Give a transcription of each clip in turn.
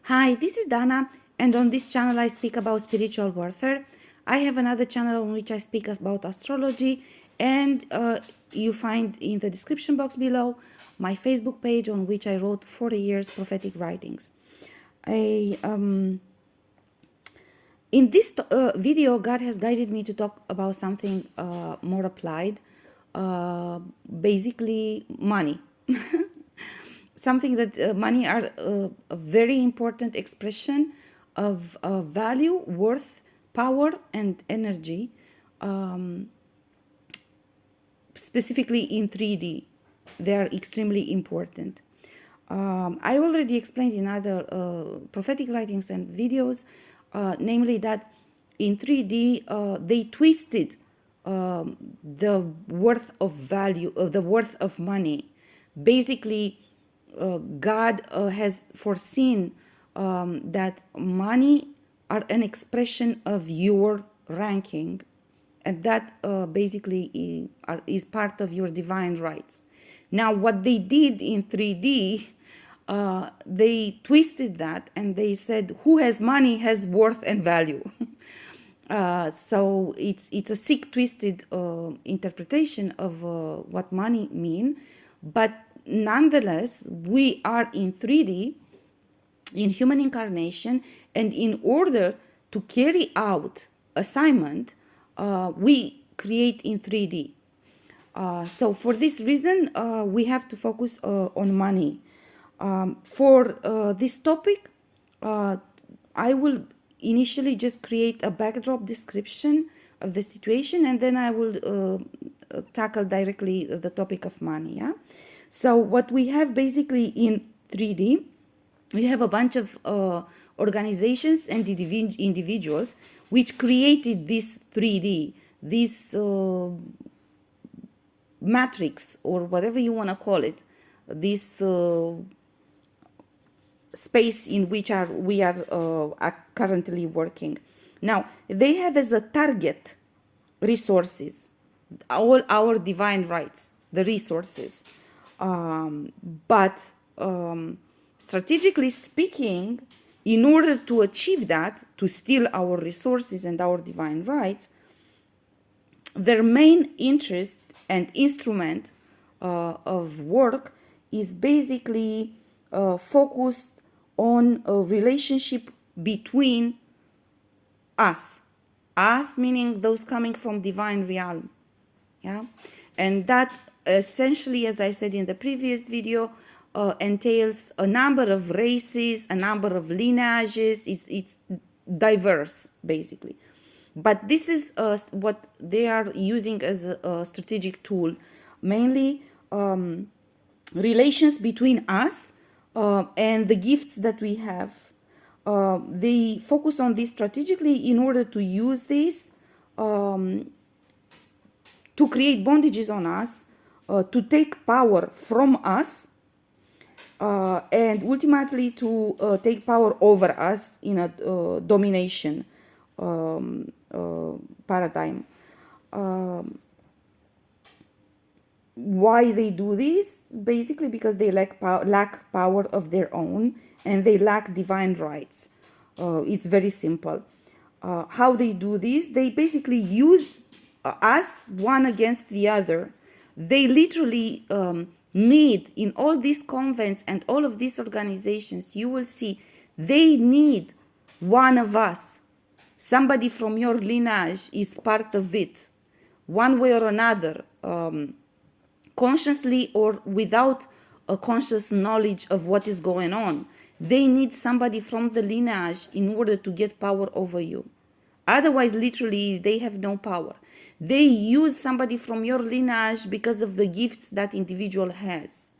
Hi, this is Dana, and on this channel I speak about spiritual warfare. I have another channel on which I speak about astrology, and you find in the description box below my Facebook page on which I wrote 40 years prophetic writings. I In this video, God has guided me to talk about something more applied, basically money. Something that money are a very important expression of value, worth, power, and energy, specifically in 3D. They are extremely important. I already explained in other prophetic writings and videos, namely that in 3D they twisted the worth of value, the worth of money. Basically, God has foreseen that money are an expression of your ranking, and that basically is part of your divine rights. Now, what they did in 3D, they twisted that and they said, "Who has money has worth and value." So it's a sick, twisted interpretation of what money mean, but nonetheless, we are in 3D, in human incarnation, and in order to carry out assignment, we create in 3D. So for this reason, we have to focus on money. For this topic, I will initially just create a backdrop description of the situation, and then I will tackle directly the topic of money. Yeah. So what we have basically in 3D, we have a bunch of organizations and individuals which created this 3D, this matrix, or whatever you want to call it, this space in which we are currently working. Now, they have as a target resources, all our divine rights, the resources. But strategically speaking, in order to achieve that, to steal our resources and our divine rights, their main interest and instrument of work is basically focused on a relationship between us meaning those coming from divine realm. Yeah. And that essentially, as I said in the previous video, entails a number of races, a number of lineages. It's diverse, basically. But this is what they are using as a strategic tool, mainly relations between us and the gifts that we have. They focus on this strategically in order to use this to create bondages on us, to take power from us, and ultimately to take power over us in a domination paradigm. Why they do this? Basically because they lack power of their own, and they lack divine rights. It's very simple. How they do this? They basically use us one against the other. They literally need, in all these convents and all of these organizations, you will see they need one of us. Somebody from your lineage is part of it, one way or another, consciously or without a conscious knowledge of what is going on. They need somebody from the lineage in order to get power over you. Otherwise, literally, they have no power. They use somebody from your lineage because of the gifts that individual has.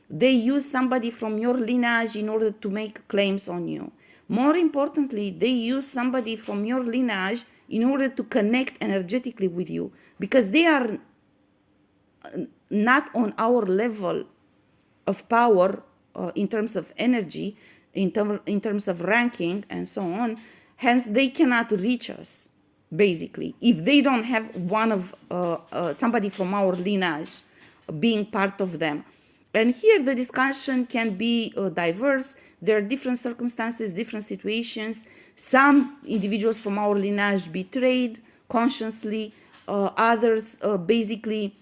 They use somebody from your lineage in order to make claims on you. More importantly, they use somebody from your lineage in order to connect energetically with you, because they are not on our level of power in terms of energy, in terms of ranking and so on. Hence, they cannot reach us, basically, if they don't have one of somebody from our lineage being part of them. And here the discussion can be diverse. There are different circumstances, different situations. Some individuals from our lineage betrayed consciously, others basically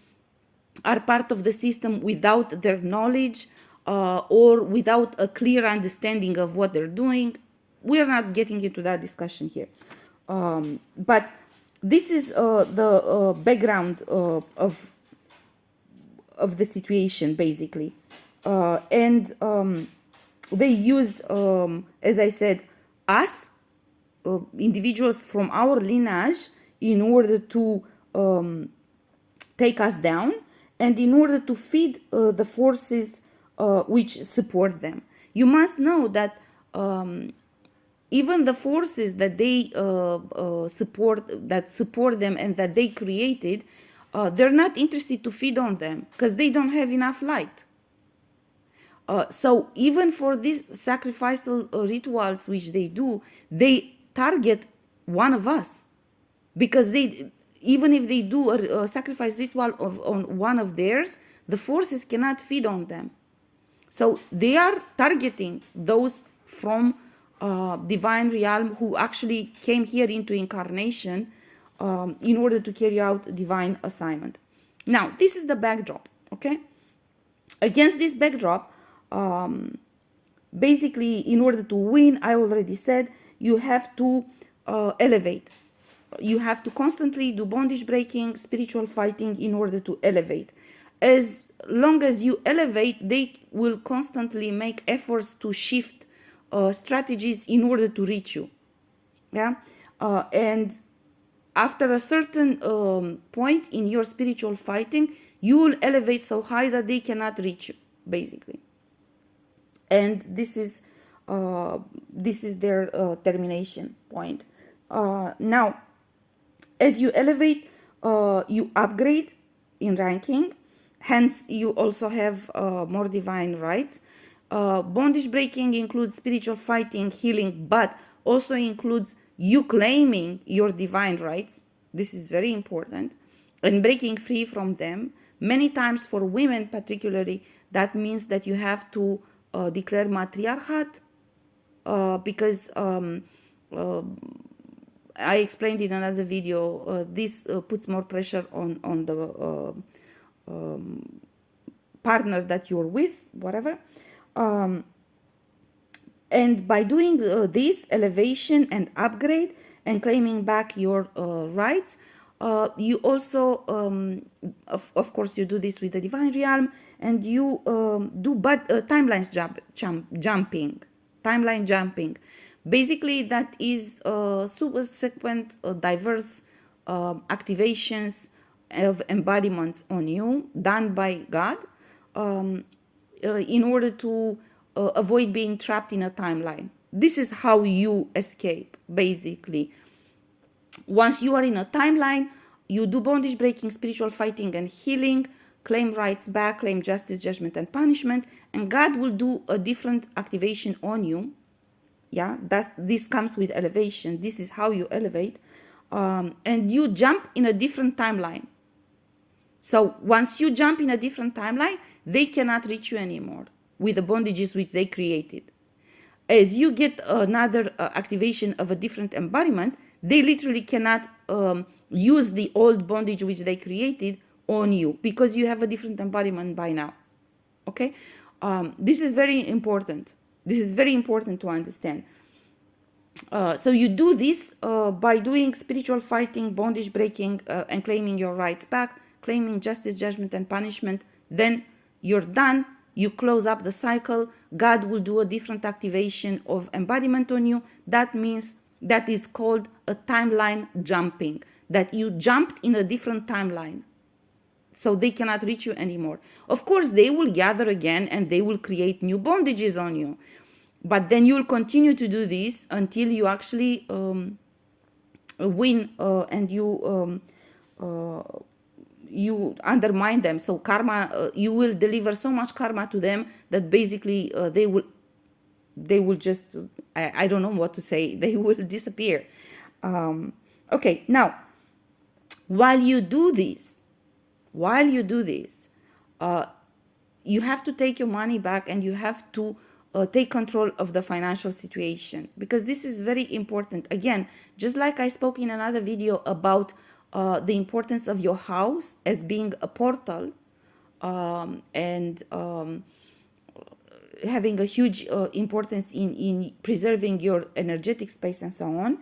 are part of the system without their knowledge or without a clear understanding of what they're doing. We're not getting into that discussion here. But this is the background of the situation, basically. And they use, as I said, us, individuals from our lineage, in order to take us down and in order to feed the forces which support them. You must know that even the forces that they support them and that they created, they're not interested to feed on them because they don't have enough light. So even for these sacrificial rituals which they do, they target one of us, because they, even if they do a sacrifice ritual on one of theirs, the forces cannot feed on them. So they are targeting those from divine realm who actually came here into incarnation in order to carry out divine assignment. Now, this is the backdrop, okay? Against this backdrop, basically, in order to win, I already said, you have to elevate. You have to constantly do bondage breaking, spiritual fighting in order to elevate. As long as you elevate, they will constantly make efforts to shift strategies in order to reach you. Yeah, and after a certain point in your spiritual fighting, you will elevate so high that they cannot reach you, basically. And this is their termination point. Now, as you elevate, you upgrade in ranking. Hence, you also have more divine rights. Bondage breaking includes spiritual fighting, healing, but also includes you claiming your divine rights. This is very important. And breaking free from them. Many times for women particularly, that means that you have to declare matriarchat, because I explained in another video, this puts more pressure on the partner that you're with, whatever. And by doing this elevation and upgrade and claiming back your rights, you also, of course, you do this with the divine realm, and you do timeline jumping. Timeline jumping. Basically, that is subsequent diverse activations of embodiments on you done by God in order to avoid being trapped in a timeline. This is how you escape, basically. Once you are in a timeline, you do bondage breaking, spiritual fighting, and healing, claim rights back, claim justice, judgment, and punishment, and God will do a different activation on you. Yeah, this comes with elevation. This is how you elevate, and you jump in a different timeline. So once you jump in a different timeline, they cannot reach you anymore with the bondages which they created. As you get another activation of a different embodiment, they literally cannot use the old bondage which they created on you, because you have a different embodiment by now. Okay, this is very important. This is very important to understand. So you do this by doing spiritual fighting, bondage breaking, and claiming your rights back, claiming justice, judgment, and punishment. Then you're done. You close up the cycle. God will do a different activation of embodiment on you. That means that is called a timeline jumping, that you jumped in a different timeline. So they cannot reach you anymore. Of course, they will gather again and they will create new bondages on you. But then you'll continue to do this until you actually win and you undermine them. So karma, you will deliver so much karma to them that basically they will just, I don't know what to say, they will disappear. Okay, now, while you do this, you have to take your money back, and you have to take control of the financial situation, because this is very important. Again, just like I spoke in another video about the importance of your house as being a portal, and having a huge importance in preserving your energetic space and so on.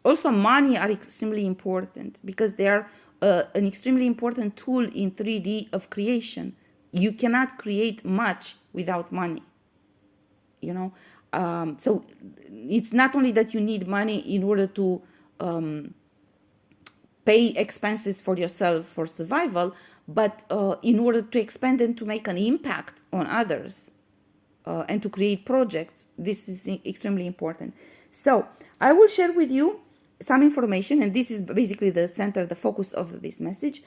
Also, money are extremely important because they are an extremely important tool in 3D of creation. You cannot create much without money, you know. So it's not only that you need money in order to pay expenses for yourself for survival, but in order to expand and to make an impact on others, and to create projects. This is extremely important. So I will share with you some information, and this is basically the center, the focus of this message,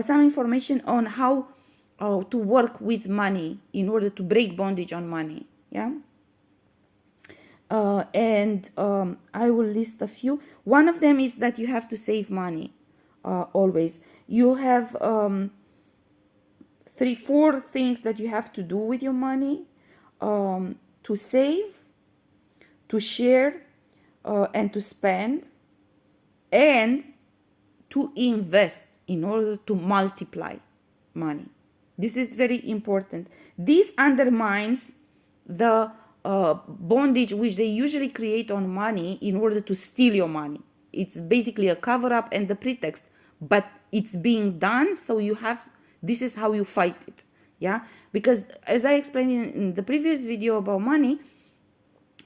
some information on how to work with money in order to break bondage on money. Yeah. And I will list a few. One of them is that you have to save money always. You have 3-4 things that you have to do with your money: to save, to share, and to spend, and to invest in order to multiply money. This is very important. This undermines the bondage which they usually create on money in order to steal your money. It's basically a cover-up and the pretext, but it's being done, so you have, this is how you fight it. Yeah, because as I explained in the previous video about money,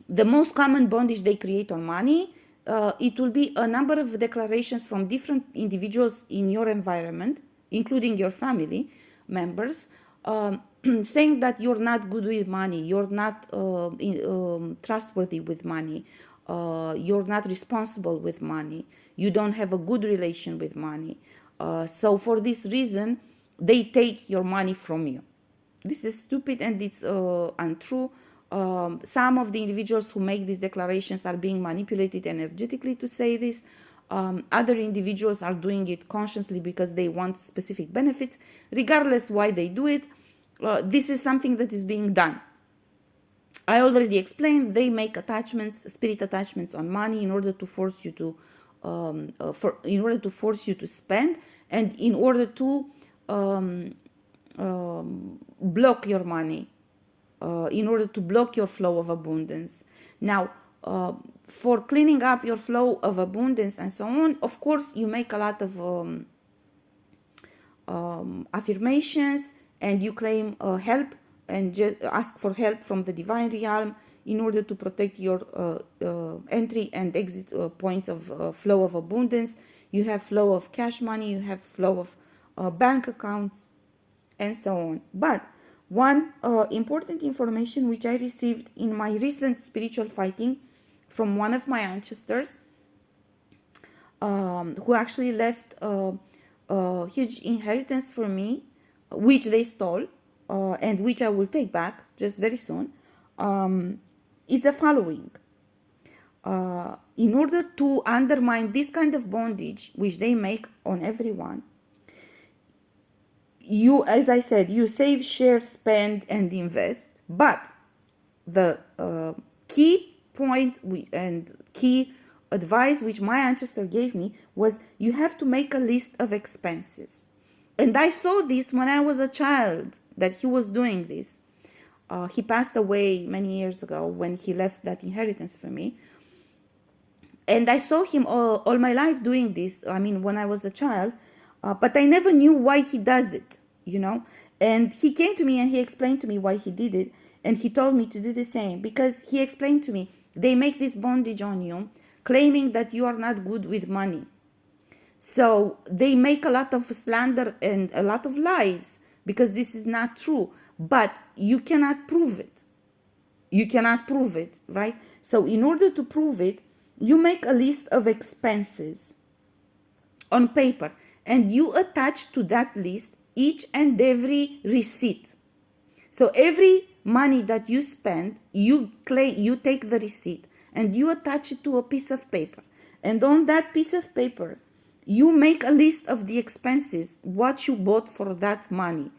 the most common bondage they create on money, it will be a number of declarations from different individuals in your environment, including your family members, saying that you're not good with money, you're not trustworthy with money, you're not responsible with money, you don't have a good relation with money. So for this reason, they take your money from you. This is stupid and it's untrue. Some of the individuals who make these declarations are being manipulated energetically to say this. Other individuals are doing it consciously because they want specific benefits. Regardless why they do it, this is something that is being done. I already explained, they make attachments, spirit attachments on money in order to force you to spend, and in order to block your money, in order to block your flow of abundance. Now, for cleaning up your flow of abundance and so on, of course, you make a lot of affirmations, and you claim help and ask for help from the divine realm in order to protect your entry and exit points of flow of abundance. You have flow of cash money, you have flow of bank accounts, and so on. But one important information which I received in my recent spiritual fighting from one of my ancestors, who actually left a huge inheritance for me, which they stole, and which I will take back just very soon, is the following. In order to undermine this kind of bondage which they make on everyone, you, as I said, you save, share, spend, and invest. But the key point and key advice which my ancestor gave me was you have to make a list of expenses. And I saw this when I was a child, that he was doing this. He passed away many years ago when he left that inheritance for me. And I saw him all my life doing this, I mean, when I was a child, but I never knew why he does it, you know. And he came to me and he explained to me why he did it. And he told me to do the same, because he explained to me, they make this bondage on you, claiming that you are not good with money. So they make a lot of slander and a lot of lies, because this is not true. But you cannot prove it. You cannot prove it, right? So in order to prove it, you make a list of expenses on paper, and you attach to that list each and every receipt. So every money that you spend, you take the receipt and you attach it to a piece of paper. And on that piece of paper, you make a list of the expenses, what you bought for that money.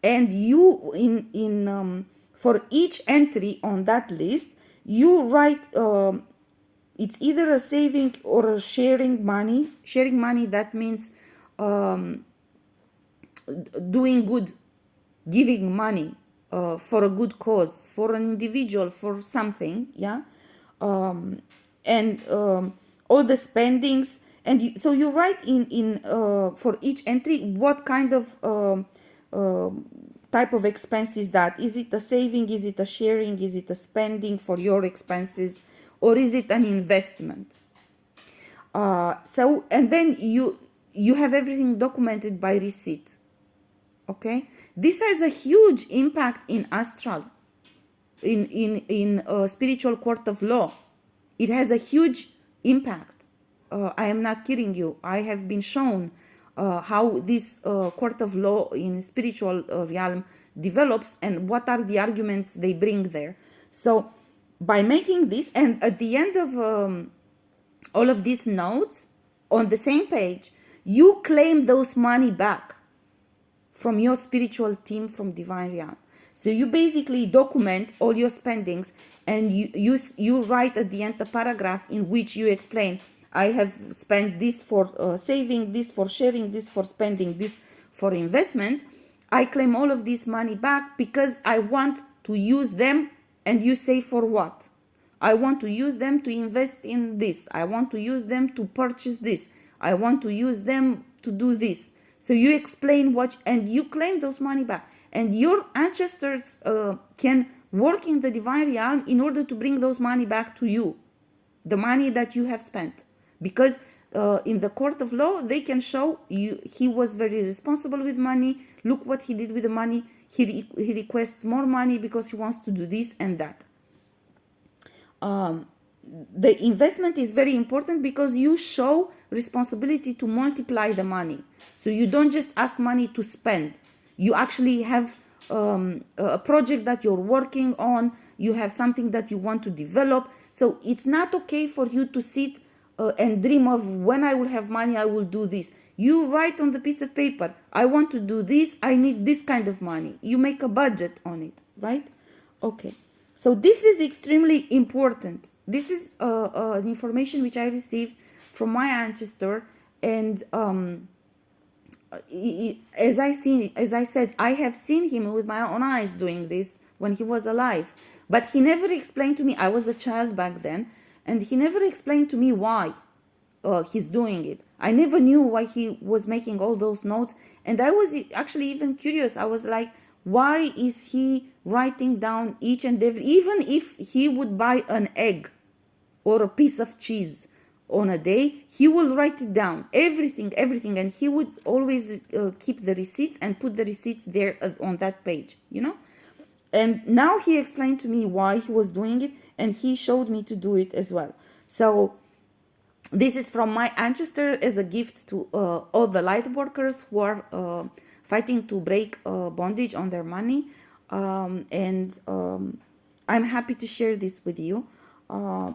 And you, in for each entry on that list, you write, it's either a saving or a sharing money. Sharing money, that means doing good, giving money for a good cause, for an individual, for something, yeah. And all the spendings, and so you write in for each entry what kind of type of expense is that. Is it a saving? Is it a sharing? Is it a spending for your expenses? Or is it an investment? So, and then you have everything documented by receipt. Okay, this has a huge impact in astral, in spiritual court of law. It has a huge impact. I am not kidding you. I have been shown how this court of law in spiritual realm develops and what are the arguments they bring there. So by making this, and at the end of all of these notes on the same page, you claim those money back from your spiritual team from divine realm. So you basically document all your spendings, and you write at the end a paragraph in which you explain, I have spent this for saving, this for sharing, this for spending, this for investment. I claim all of this money back because I want to use them. And you say, for what? I want to use them to invest in this. I want to use them to purchase this. I want to use them to do this. So you explain what, and you claim those money back. And your ancestors can work in the divine realm in order to bring those money back to you, the money that you have spent. Because in the court of law, they can show you he was very responsible with money. Look what he did with the money. He requests more money because he wants to do this and that. The investment is very important because you show responsibility to multiply the money. So you don't just ask money to spend. You actually have a project that you're working on. You have something that you want to develop. So it's not okay for you to sit and dream of, when I will have money, I will do this. You write on the piece of paper, I want to do this, I need this kind of money. You make a budget on it, right? Okay. So this is extremely important. This is the information which I received from my ancestor, and as I said, I have seen him with my own eyes doing this when he was alive. But he never explained to me. I was a child back then, and he never explained to me why he's doing it. I never knew why he was making all those notes, and I was actually even curious. I was like, why is he writing down each and every, even if he would buy an egg or a piece of cheese on a day, he will write it down, everything, and he would always keep the receipts and put the receipts there on that page, you know. And now he explained to me why he was doing it, and he showed me to do it as well. So this is from my ancestor as a gift to all the light workers who are fighting to break bondage on their money. And I'm happy to share this with you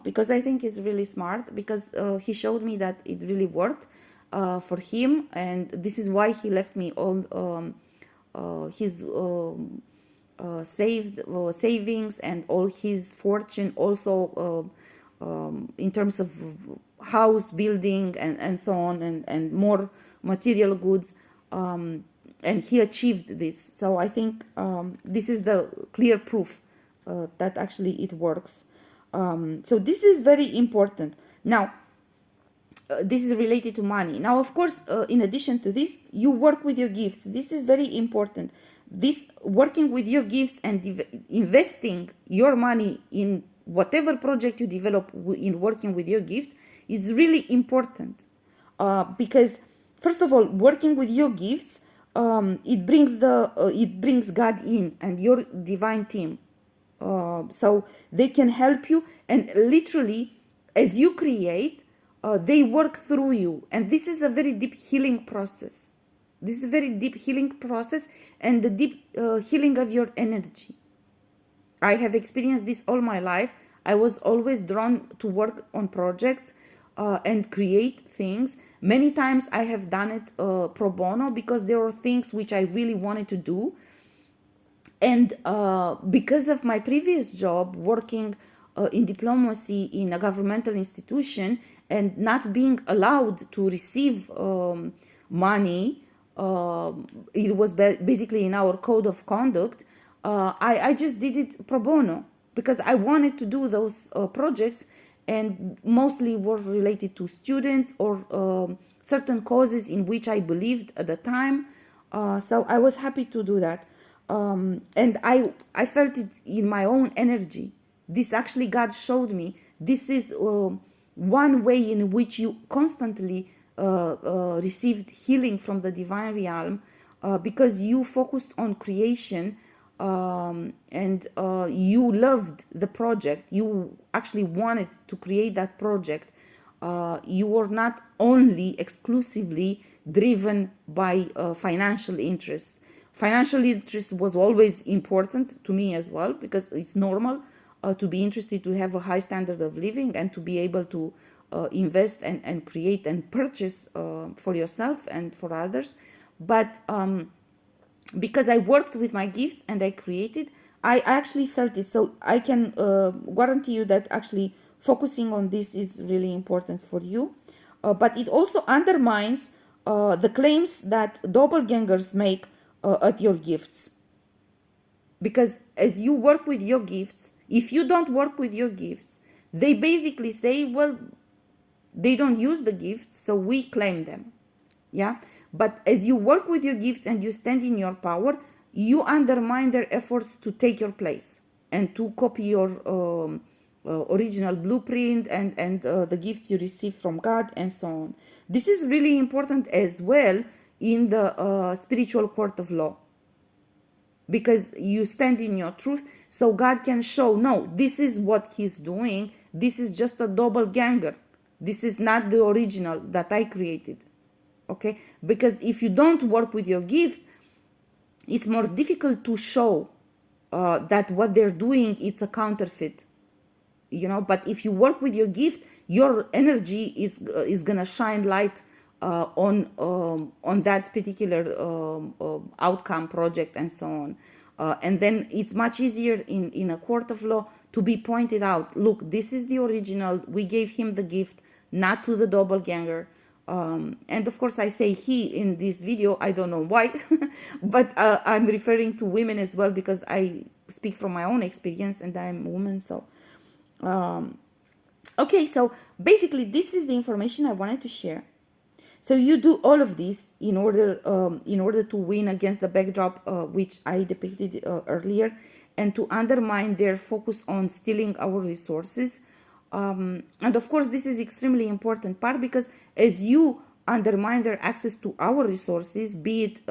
because I think it's really smart, because he showed me that it really worked for him, and this is why he left me all his savings and all his fortune, also in terms of house building and so on, and more material goods, and he achieved this. So I think this is the clear proof that actually it works. So this is very important. Now this is related to money. Now, of course, in addition to this, you work with your gifts. This is very important. This working with your gifts and investing your money in whatever project you develop in working with your gifts is really important, because first of all, working with your gifts, it brings God in and your divine team, so they can help you, and literally as you create, they work through you, and this is a very deep healing process. This is a very deep healing process, and the deep healing of your energy. I have experienced this all my life. I was always drawn to work on projects and create things. Many times I have done it pro bono because there were things which I really wanted to do. And because of my previous job working in diplomacy in a governmental institution and not being allowed to receive money, it was basically in our code of conduct. I just did it pro bono because I wanted to do those projects, and mostly were related to students or certain causes in which I believed at the time. So I was happy to do that. And I felt it in my own energy. This actually, God showed me this is one way in which you constantly received healing from the divine realm, because you focused on creation, and you loved the project. You actually wanted to create that project. You were not only exclusively driven by financial interests. Financial interest was always important to me as well, because it's normal to be interested, to have a high standard of living, and to be able to invest and create and purchase for yourself and for others. But because I worked with my gifts and I created, I actually felt it. So I can guarantee you that actually focusing on this is really important for you. But it also undermines the claims that doppelgangers make at your gifts. Because as you work with your gifts, if you don't work with your gifts, they basically say, well, they don't use the gifts, so we claim them. Yeah. But as you work with your gifts and you stand in your power, you undermine their efforts to take your place and to copy your original blueprint and the gifts you receive from God and so on. This is really important as well in the spiritual court of law, because you stand in your truth, so God can show, no, this is what he's doing, this is just a doppelganger, this is not the original that I created. Okay, because if you don't work with your gift, it's more difficult to show that what they're doing, it's a counterfeit, but if you work with your gift, your energy is gonna shine light on that particular outcome, project, and so on. And then it's much easier in a court of law to be pointed out, look, this is the original, we gave him the gift, not to the doppelganger. And of course I say he in this video, I don't know why, but I'm referring to women as well, because I speak from my own experience and I'm a woman. So okay, so basically this is the information I wanted to share. So you do all of this in order to win against the backdrop which I depicted earlier, and to undermine their focus on stealing our resources. And of course, this is extremely important part, because as you undermine their access to our resources, be it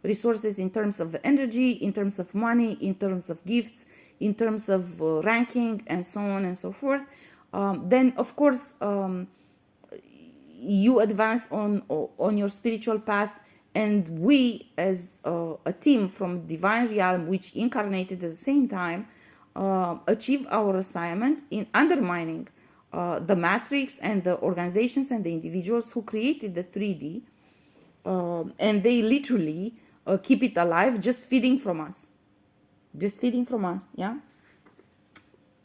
resources in terms of energy, in terms of money, in terms of gifts, in terms of ranking, and so on and so forth, then of course you advance on your spiritual path, and we as a team from divine realm, which incarnated at the same time, achieve our assignment in undermining the matrix and the organizations and the individuals who created the 3D, and they literally keep it alive, just feeding from us, yeah.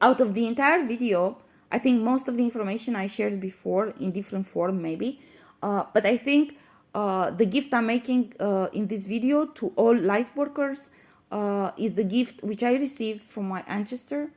Out of the entire video, I think most of the information I shared before in different form maybe, but I think the gift I'm making in this video to all light workers is the gift which I received from my ancestor,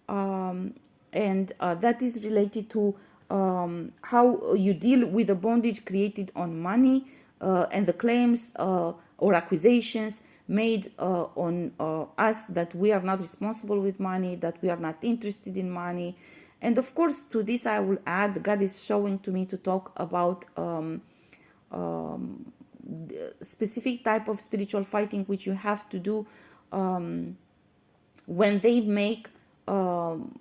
and that is related to how you deal with the bondage created on money and the claims or accusations made on us that we are not responsible with money, that we are not interested in money. And of course, to this I will add, God is showing to me to talk about specific type of spiritual fighting which you have to do when they make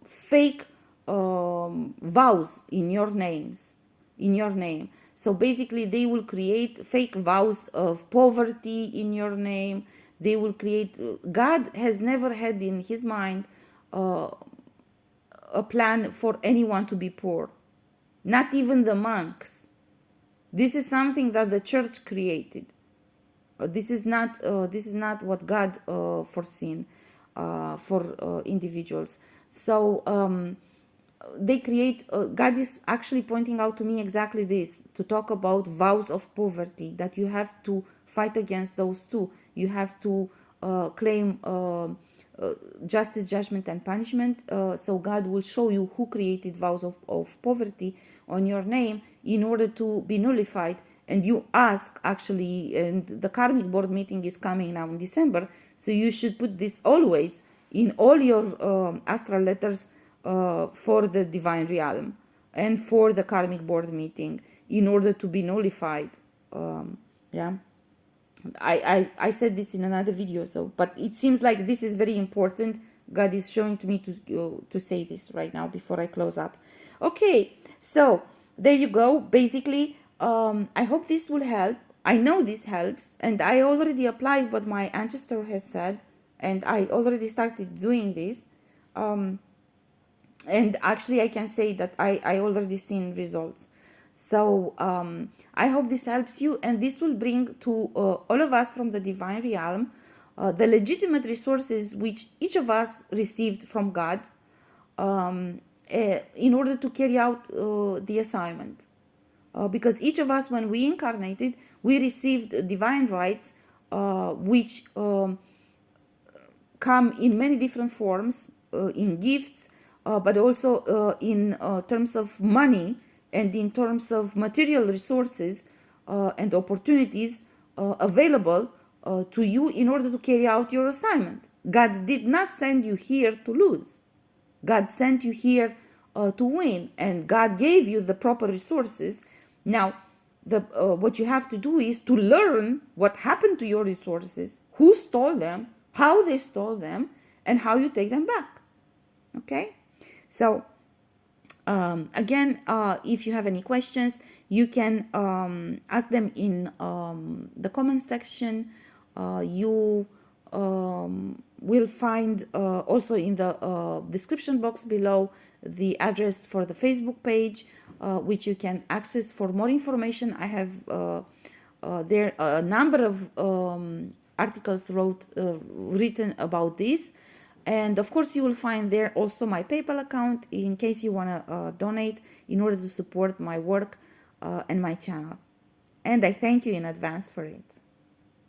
fake vows in your name. So basically they will create fake vows of poverty in your name. They will create, God has never had in his mind a plan for anyone to be poor, not even the monks. This is something that the church created. This is not what God foreseen for individuals. So they create. God is actually pointing out to me exactly this, to talk about vows of poverty, that you have to fight against those two. You have to claim justice, judgment, and punishment. So God will show you who created vows of poverty on your name in order to be nullified. And you ask, actually, and the karmic board meeting is coming now in December, so you should put this always in all your astral letters for the divine realm and for the karmic board meeting in order to be nullified. Yeah. I said this in another video, so but it seems like this is very important. God is showing to me to say this right now before I close up. Okay, so there you go. Basically, I hope this will help. I know this helps, and I already applied what my ancestor has said, and I already started doing this. And actually, I can say that I already seen results. So I hope this helps you, and this will bring to all of us from the divine realm the legitimate resources which each of us received from God in order to carry out the assignment. Because each of us, when we incarnated, we received divine rights which come in many different forms, in gifts, but also in terms of money and in terms of material resources and opportunities available to you in order to carry out your assignment. God did not send you here to lose. God sent you here to win, and God gave you the proper resources. Now, what you have to do is to learn what happened to your resources, who stole them, how they stole them, and how you take them back. Okay? So, again, if you have any questions, you can ask them in the comment section. You will find also in the description box below the address for the Facebook page, which you can access for more information. I have there a number of articles written about this. And of course, you will find there also my PayPal account in case you want to donate in order to support my work and my channel. And I thank you in advance for it.